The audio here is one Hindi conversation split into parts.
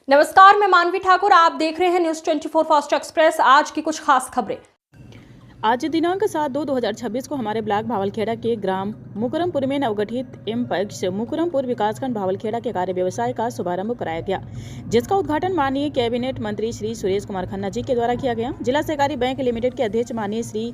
नमस्कार, मैं मानवी ठाकुर। आप देख रहे हैं न्यूज 24 फास्ट एक्सप्रेस। आज की कुछ खास खबरें। आज दिनांक 7/2/2026 को हमारे ब्लॉक भावलखेड़ा के ग्राम मुकरमपुर में नवगठित एमपैक्स मुकरमपुर विकासखंड भावलखेड़ा के कार्य व्यवसाय का शुभारंभ कराया गया, जिसका उद्घाटन माननीय कैबिनेट मंत्री श्री सुरेश कुमार खन्ना जी के द्वारा किया गया। जिला सहकारी बैंक लिमिटेड के अध्यक्ष माननीय श्री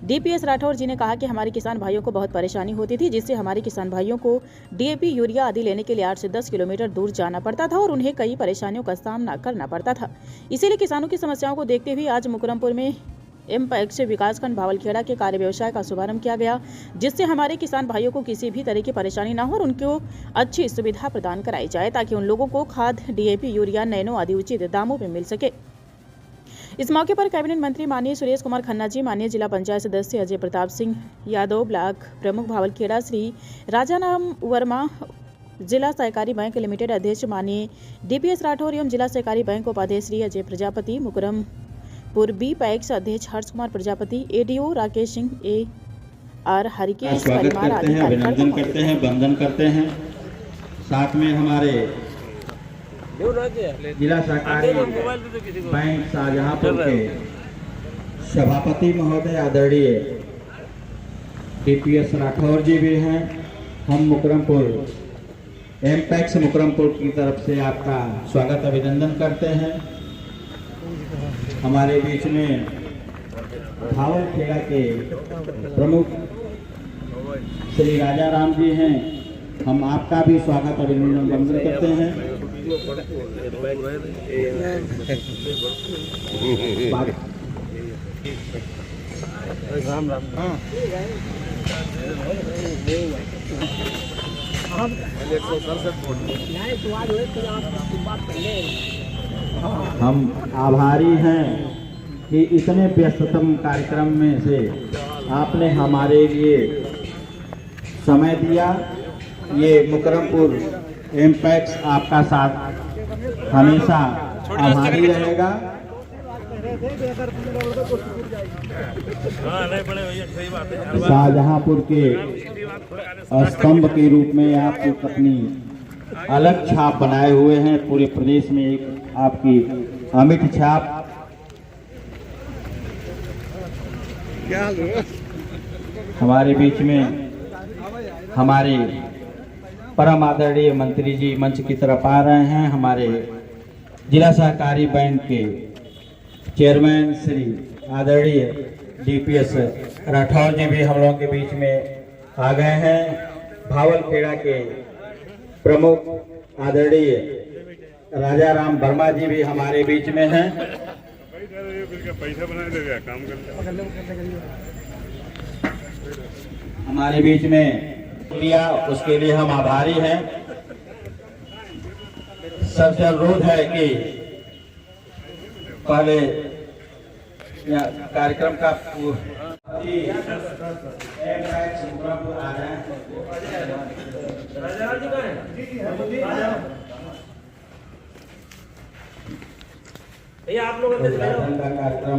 DPS राठौर जी ने कहा कि हमारे किसान भाइयों को बहुत परेशानी होती थी, जिससे हमारे किसान भाइयों को DAP यूरिया आदि लेने के लिए 8 से 10 किलोमीटर दूर जाना पड़ता था और उन्हें कई परेशानियों का सामना करना पड़ता था। इसीलिए किसानों की समस्याओं को देखते हुए आज मुकरमपुर में एमपैक्स विकासखंड भावलखेड़ा के कार्य व्यवसाय का शुभारंभ किया गया, जिससे हमारे किसान भाइयों को किसी भी तरह की परेशानी न हो और उनको अच्छी सुविधा प्रदान कराई जाए, ताकि उन लोगों को खाद, DAP यूरिया, नैनो आदि उचित दामों में मिल सके। इस मौके पर कैबिनेट मंत्री माननीय सुरेश कुमार खन्ना जी, माननीय जिला पंचायत सदस्य अजय प्रताप सिंह यादव, ब्लॉक प्रमुख भावलखेड़ा श्री राजाराम वर्मा, जिला सहकारी बैंक लिमिटेड अध्यक्ष माननीय DPS राठौर एवं जिला सहकारी बैंक उपाध्यक्ष श्री अजय प्रजापति, मुकरमपुर बीपैक्स अध्यक्ष हर्ष कुमार प्रजापति, ADO राकेश सिंह, AR हरिकेश परिवार आदि अभिनंदन करते हैं, वंदन करते हैं। साथ में हमारे जिला सहकारी बैंक शाहजहांपुर के सभापति महोदय आदरणीय DPS राठौर जी भी हैं। हम मुकरमपुर एमपैक्स मुकरमपुर की तरफ से आपका स्वागत अभिनंदन करते हैं। हमारे बीच में भावलखेड़ा के प्रमुख श्री राजाराम जी हैं। हम आपका भी स्वागत अभिनंदन वंदन करते हैं। हम आभारी हैं कि इतने व्यस्ततम कार्यक्रम में से आपने हमारे लिए समय दिया। ये मुकरमपुर एमपैक्स आपका साथ हमेशा आभारी रहेगा। शाहजहांपुर के स्तंभ के रूप में आप अपनी अलग छाप बनाए हुए हैं। पूरे प्रदेश में एक आपकी अमिट छाप। हमारे बीच में हमारे परम आदरणीय मंत्री जी मंच की तरफ आ रहे हैं। हमारे जिला सहकारी बैंक के चेयरमैन श्री आदरणीय DPS राठौर जी भी हम लोगों के बीच में आ गए हैं। भावलखेड़ा के प्रमुख आदरणीय राजाराम वर्मा जी भी हमारे बीच में हैं। हमारे बीच में लिया, उसके लिए हम आभारी हैं। सबसे अनुरोध है कि पहले कार्यक्रम का आ रहे हैं। आप लोग उद्घाटन का कार्यक्रम,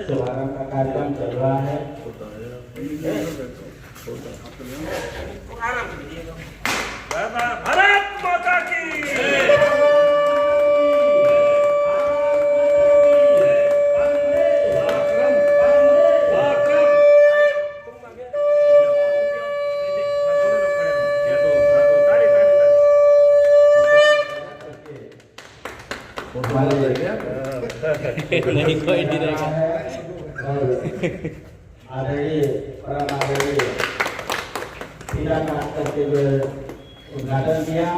शुभारंभ का कार्यक्रम चल रहा है। भारत माता की नहीं कोई नहीं रहेगा। आदरणीय परम आदरणीय सीधा काट करके जो उद्घाटन किया।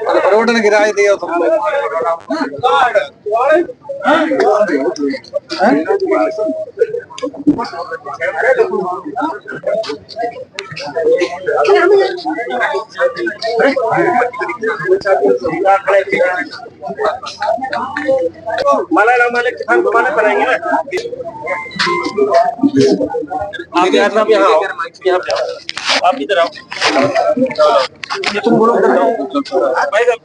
अरे बरोबर ने गिराए दिया तुमने। माला किसान घुमाने पर आएंगे ना। आप यार साहब यहाँ आओ, यहाँ पे आओ, आप इधर आओ, ये तुम बोलो उधर आओ, भाई साहब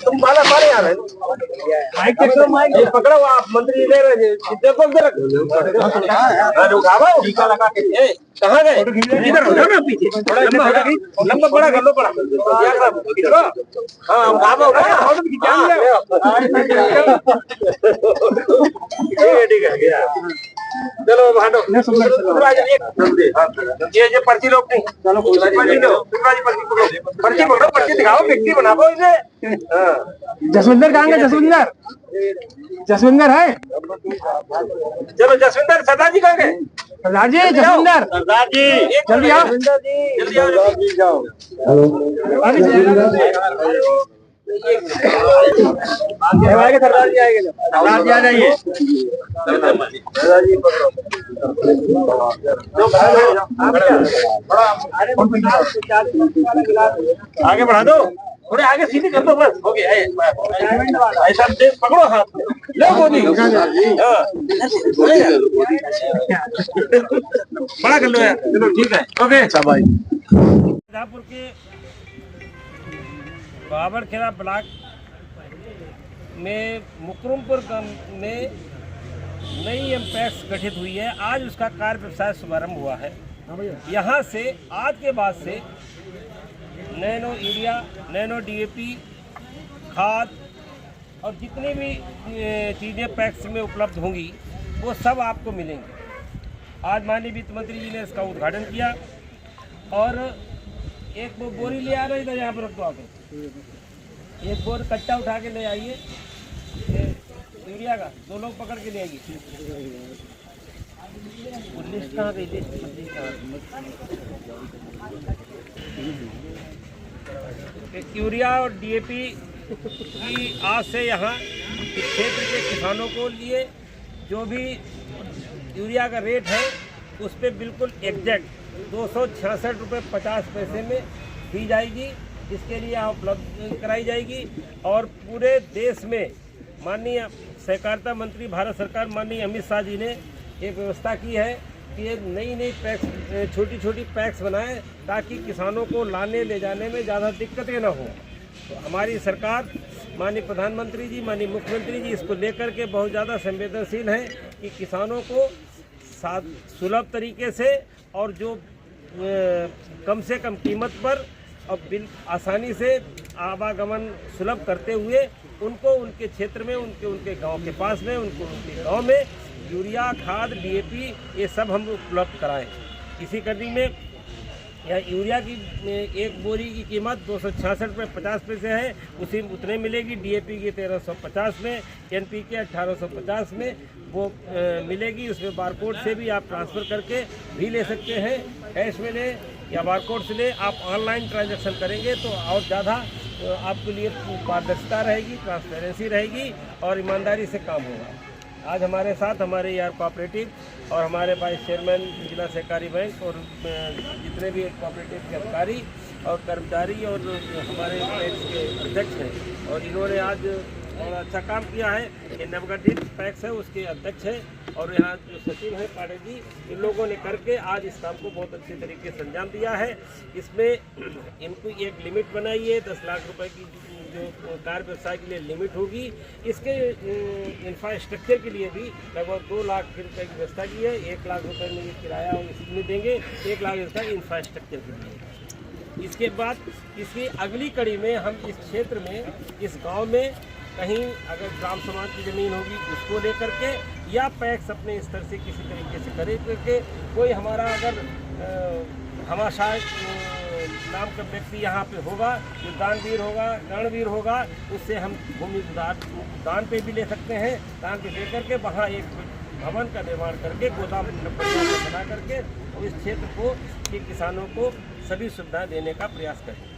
तुम माला मारे यार है माइक चेक करो, माइक ये पकड़ो, आप मंत्री ले रहे हैं, देखो उधर उठाओ, टीका लगा के कहाँ गए, इधर हो जाओ ना पीछे, थोड़ा लंबा बड़ा कर लो, बड़ा यार साहब इधर हाँ उठाओ ठीक है चलो भाटो ये पर्ची लो अपनी, पर्ची पकड़ो, पर्ची दिखाओ, व्यक्ति बनाओ इसे। जसविंदर कहाँ गए? जसविंदर है? चलो जसविंदर, सरदार जी कहाँ गए? सरदार जी, जसविंदर सरदार जी जल्दी आओ, जल्दी आओ, आएंगे सरदार जी, आएंगे सरदार जी, आ जाइए सरदार जी आगे बढ़ा दो, थोड़े आगे सीधी कर दो, बस हो गया ऐसा पकड़ो हाथ लो गोदी बड़ा कर लो यार, चलो ठीक है ओके। अच्छा भाई मिर्जापुर के बावलखेड़ा ब्लॉक में मुकरमपुर में नई एमपैक्स गठित हुई है। आज उसका कार्य व्यवसाय शुभारंभ हुआ है। यहाँ से आज के बाद से नैनो यूरिया, नैनो डीएपी, खाद और जितनी भी चीज़ें पैक्स में उपलब्ध होंगी वो सब आपको मिलेंगी। आज माननीय वित्त मंत्री जी ने इसका उद्घाटन किया और एक वो बोरी ले आ रही था, यहाँ पर रख दो आके, एक बोर कट्टा उठा के ले आइए यूरिया का, 2 लोग पकड़ के ले आइए। लिस्ट कहाँ गई? लिस्ट यूरिया और डीएपी की आज से यहाँ क्षेत्र के किसानों को लिए जो भी यूरिया का रेट है उस पर बिल्कुल एग्जैक्ट 266 रुपये 50 पैसे में दी जाएगी। इसके लिए यहाँ उपलब्ध कराई जाएगी और पूरे देश में माननीय सहकारिता मंत्री भारत सरकार माननीय अमित शाह जी ने एक व्यवस्था की है कि ये नई पैक्स, छोटी छोटी पैक्स बनाएं ताकि किसानों को लाने ले जाने में ज़्यादा दिक्कतें ना हो। तो हमारी सरकार माननीय प्रधानमंत्री जी, माननीय मुख्यमंत्री जी इसको लेकर के बहुत ज़्यादा संवेदनशील हैं कि किसानों को सुलभ तरीके से और जो कम से कम कीमत पर और बिल आसानी से आवागमन सुलभ करते हुए उनको उनके क्षेत्र में, उनके गांव के पास में, उनके गांव में यूरिया, खाद, डीएपी ये सब हम उपलब्ध कराएं। इसी कड़ी में यहाँ यूरिया की एक बोरी की कीमत 266 रुपये 50 पैसे है, उसी उतने मिलेगी। डीएपी की 1350 में, एनपीके 1850 में वो मिलेगी। उसमें बारकोड से भी आप ट्रांसफ़र करके भी ले सकते हैं, कैश में ले या बारकोड से ले। आप ऑनलाइन ट्रांजैक्शन करेंगे तो और ज़्यादा आपके लिए पारदर्शिता रहेगी, ट्रांसपेरेंसी रहेगी और ईमानदारी से काम होगा। आज हमारे साथ हमारे यार कोऑपरेटिव और हमारे वाइस चेयरमैन जिला सहकारी बैंक और जितने भी कोऑपरेटिव के अधिकारी और कर्मचारी और हमारे पैक्स के अध्यक्ष हैं और इन्होंने आज बहुत अच्छा काम किया है। ये नवगठित पैक्स है उसके अध्यक्ष हैं और यहाँ जो सचिव हैं पांडे जी, इन लोगों ने करके आज इस काम को बहुत अच्छे तरीके से अंजाम दिया है। इसमें इनको एक लिमिट बनाई है, 10 लाख रुपए की जो कार्य व्यवसाय के लिए लिमिट होगी। इसके इंफ्रास्ट्रक्चर के लिए भी लगभग 2 लाख रुपए की व्यवस्था की है। 1 लाख रुपए में ये किराया और इसमें देंगे, 1 लाख इसका इंफ्रास्ट्रक्चर के लिए। इसके बाद इसकी अगली कड़ी में हम इस क्षेत्र में, इस गांव में कहीं अगर ग्राम समाज की ज़मीन होगी उसको लेकर के या पैक्स अपने स्तर से किसी तरीके से करे करके कोई हमारा अगर हमाशाय नाम का व्यक्ति यहाँ पे होगा, जो दानवीर होगा, गणवीर होगा, उससे हम भूमि दान पे भी ले सकते हैं। दान पे दे करके वहाँ एक भवन का निर्माण करके गोदाम बना करके और इस क्षेत्र को के किसानों को सभी सुविधा देने का प्रयास करें।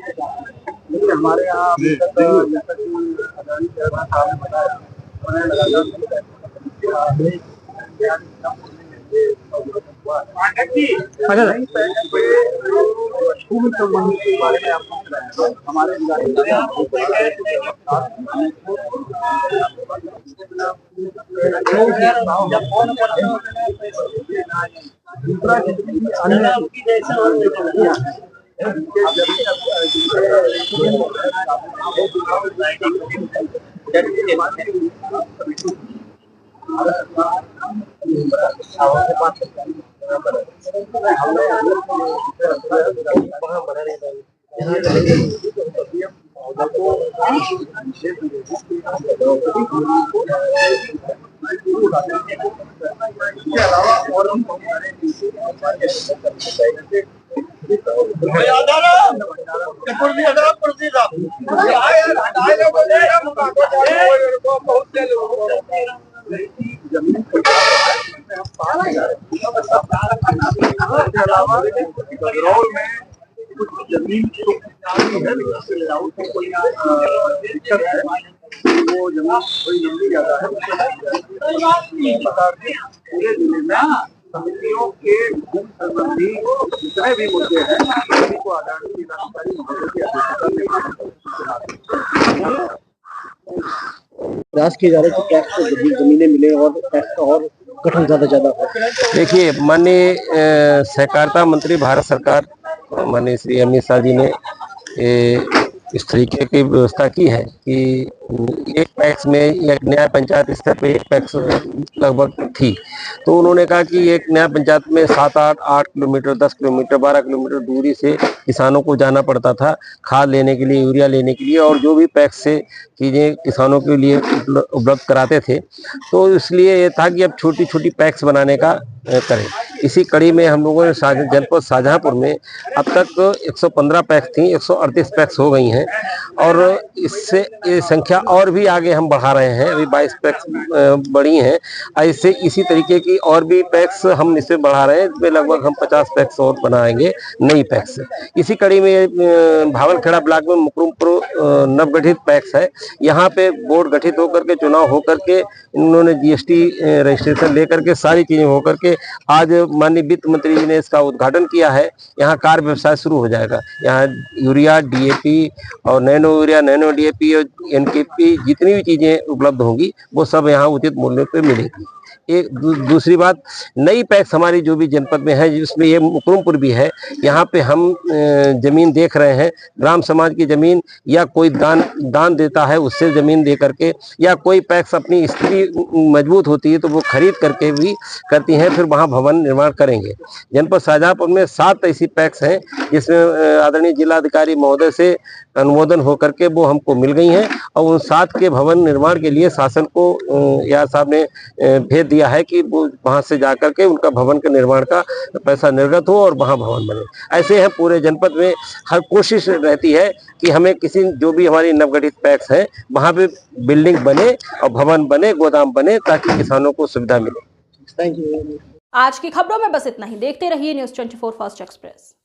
देखिए हमारे यहाँ अभी तक जैसा कि अदानी चेयरमैन साहब ने बताया, उन्होंने लगातार स्कूल संबंधित के बारे में आपको बताया हमारे गजरौल में कुछ जमीन कोई दिक्कत है, वो जमीन थोड़ी लंबी ज्यादा है। पूरे जिले में समितियों के भूमि संबंधी जितने भी मुद्दे हैं सभी को आदानी जिलाधिकारी महोदय की अध्यक्षता में प्रयास किए जा रहे हैं कि टैक्स को जमीनें मिले और टैक्स का और गठन ज्यादा हो। देखिए, माननीय सहकारिता मंत्री भारत सरकार माननीय श्री अमित शाह जी ने इस तरीके की व्यवस्था की है कि एक पैक्स में एक न्याय पंचायत स्तर पे एक पैक्स लगभग थी, तो उन्होंने कहा कि एक न्याय पंचायत में 7-8 किलोमीटर 10 किलोमीटर 12 किलोमीटर दूरी से किसानों को जाना पड़ता था खाद लेने के लिए, यूरिया लेने के लिए, और जो भी पैक्स से चीज़ें किसानों के लिए उपलब्ध कराते थे। तो इसलिए ये था कि अब छोटी छोटी पैक्स बनाने का करें। इसी कड़ी में हम लोगों ने जनपद शाहजहांपुर में अब तक 115 पैक्स थी, 138 पैक्स हो गई हैं, और इससे ये संख्या और भी आगे हम बढ़ा रहे हैं। अभी 22 पैक्स बढ़ी हैं, ऐसे इसी तरीके की और भी पैक्स हम इससे बढ़ा रहे हैं, इसमें लगभग हम 50 पैक्स और बनाएंगे नई पैक्स। इसी कड़ी में भावलखेड़ा ब्लॉक में मुकरमपुर नवगठित पैक्स है, यहाँ पे बोर्ड गठित होकर के चुनाव होकर के इन्होंने जीएसटी रजिस्ट्रेशन लेकर के सारी चीजें होकर के आज माननीय वित्त मंत्री जी ने इसका उद्घाटन किया है। यहाँ कार व्यवसाय शुरू हो जाएगा। यहाँ यूरिया, डीएपी और नैनो यूरिया, नैनो डीएपी और एनकेपी जितनी भी चीजें उपलब्ध होंगी वो सब यहाँ उचित मूल्य पे मिलेगी। एक दूसरी बात, नई पैक्स हमारी जो भी जनपद में है जिसमें ये मुकरमपुर भी है, यहाँ पे हम जमीन देख रहे हैं। ग्राम समाज की जमीन या कोई दान देता है उससे जमीन दे करके, या कोई पैक्स अपनी स्थिति मजबूत होती है तो वो खरीद करके भी करती हैं, फिर वहाँ भवन निर्माण करेंगे। जनपद शाहजहांपुर में 7 ऐसी पैक्स हैं जिसमें आदरणीय जिलाधिकारी महोदय से अनुमोदन होकर के वो हमको मिल गई हैं, और उन 7 के भवन निर्माण के लिए शासन को यार साहब ने भेज दिया है कि वो वहां से जाकर के उनका भवन के निर्माण का पैसा निर्गत हो और वहां भवन बने। ऐसे है पूरे जनपद में हर कोशिश रहती है कि हमें किसी जो भी हमारी नवगठित पैक्स है वहां पे बिल्डिंग बने और भवन बने, गोदाम बने, ताकि किसानों को सुविधा मिले। आज की खबरों में बस इतना ही। देखते रहिए न्यूज़ 24 फास्ट एक्सप्रेस।